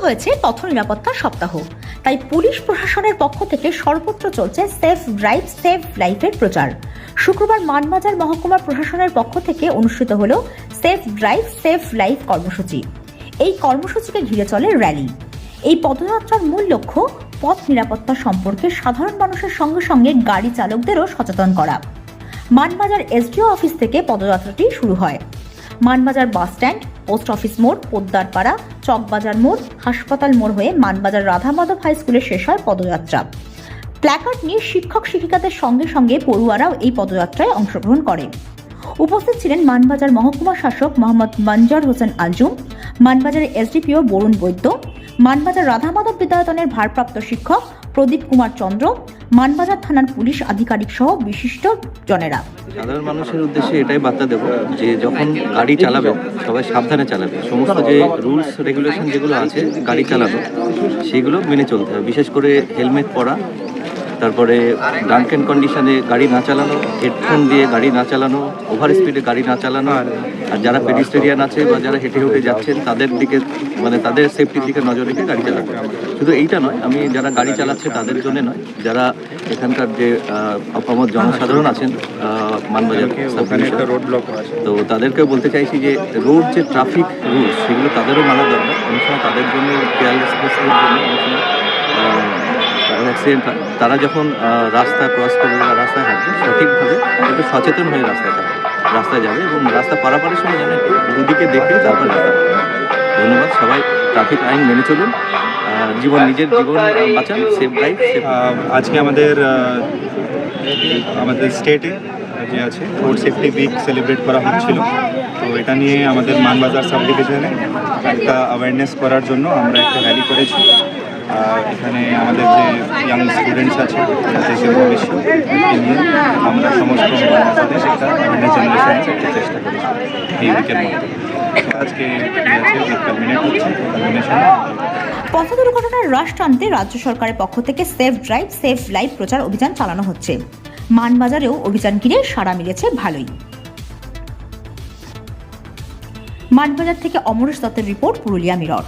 হয়েছে পথ নিরাপত্তা সপ্তাহ, তাই পুলিশ প্রশাসনের পক্ষ থেকে সর্বত্র চলছে সেফ ড্রাইভ সেভ লাইফের প্রচার। শুক্রবার মানবাজার মহকুমা প্রশাসনের পক্ষ থেকে অনুষ্ঠিত হলো সেফ ড্রাইভ সেভ লাইফ কর্মসূচি। এই কর্মসূচিকে ঘিরে চলে র্যালি। এই পদযাত্রার মূল লক্ষ্য পথ নিরাপত্তা সম্পর্কে সাধারণ মানুষের সঙ্গে সঙ্গে গাড়ি চালকদেরও সচেতন করা। মানবাজার এসডিও অফিস থেকে পদযাত্রাটি শুরু হয়। Manbazar bus stand, post office মোড়, পোদ্দারপাড়া, চকবাজার মোড়, হাসপাতাল মোড় হয়ে মানবাজার রাধা মাধব হাই স্কুলে শেষ হয় পদযাত্রা। প্ল্যাকার্ড নিয়ে শিক্ষক শিক্ষিকাদের সঙ্গে সঙ্গে পড়ুয়ারাও এই পদযাত্রায় অংশগ্রহণ করে। উপস্থিত ছিলেন মানবাজার মহকুমা শাসক মোহাম্মদ মঞ্জর হোসেন আঞ্জুম, মানবাজারের এসডিপিও বরুণ বৈদ্য, মানবাজার রাধা মাধব বিদ্যায়তনের ভারপ্রাপ্ত শিক্ষক প্রদীপ কুমার চন্দ্র, মানবাজার থানার পুলিশ আধিকারিক সহ বিশিষ্ট জনেরা। সাধারণ মানুষের উদ্দেশ্যে এটাই বার্তা দেব যে যখন গাড়ি চালাবে সবাই সাবধানে চালাবে। সমস্ত যে রুলস রেগুলেশন যেগুলো আছে গাড়ি চালানো সেগুলো মেনে চলতে হবে। বিশেষ করে হেলমেট পরা, তারপরে ড্রাঙ্কেন কন্ডিশনে গাড়ি না চালানো, হেডফোন দিয়ে গাড়ি না চালানো, ওভার স্পিডে গাড়ি না চালানো, আর যারা পেডিস্টেরিয়ান আছে বা যারা হেঁটে হেঁটে যাচ্ছেন তাদের দিকে তাদের সেফটির দিকে নজর রেখে গাড়ি চালানো। শুধু এইটা নয়, আমি যারা গাড়ি চালাচ্ছে তাদের জন্য নয়, যারা এখানকার যে অপামর জনসাধারণ আছেন মানবাজার রোড ব্লক তো তাদেরকেও বলতে চাইছি যে রোড যে ট্রাফিক রুলস সেগুলো তাদেরও মানা দরকার। অনেক সময় তাদের জন্য কেয়ারলেসনেসের জন্য অনেক সময় অ্যাক্সিডেন্ট হয়। তারা যখন রাস্তা ক্রস করবে বা রাস্তায় হাঁটবে সঠিকভাবে একটু সচেতন হয়ে রাস্তায় যাবে এবং রাস্তা পারাপারের সময় জানে দুদিকে দেখে তারপর রাস্তা। ধন্যবাদ। সবাই ট্রাফিক আইন মেনে চলুন, নিজের জীবন বাঁচান, সেফ ড্রাইভ সেফ। আজকে আমাদের স্টেটে যে আছে রোড সেফটি উইক সেলিব্রেট করা হচ্ছিল, তো এটা নিয়ে আমাদের মানবাজার সাব ডিভিশনে একটা অ্যাওয়ারনেস করার জন্য আমরা একটা র্যালি করেছি। এখানে আমাদের যে ইয়াং স্টুডেন্টস আছে দেশের ভবিষ্যৎ নিয়ে আমরা সমস্ত মানবাজারে একটা অ্যাওয়ারনেস জেনারেশনের একটা চেষ্টা করেছি এই উইকের মধ্যে। আজকে কালমিনেট হচ্ছে পথ দুর্ঘটনার হ্রাস টানতে রাজ্য সরকারের পক্ষ থেকে সেফ ড্রাইভ সেফ লাইফ প্রচার অভিযান চালানো হচ্ছে। মানবাজারেও অভিযান ঘিরে সাড়া মিলেছে ভালোই। মানবাজার থেকে অমরেশ দত্তের রিপোর্ট, পুরুলিয়া মিরর।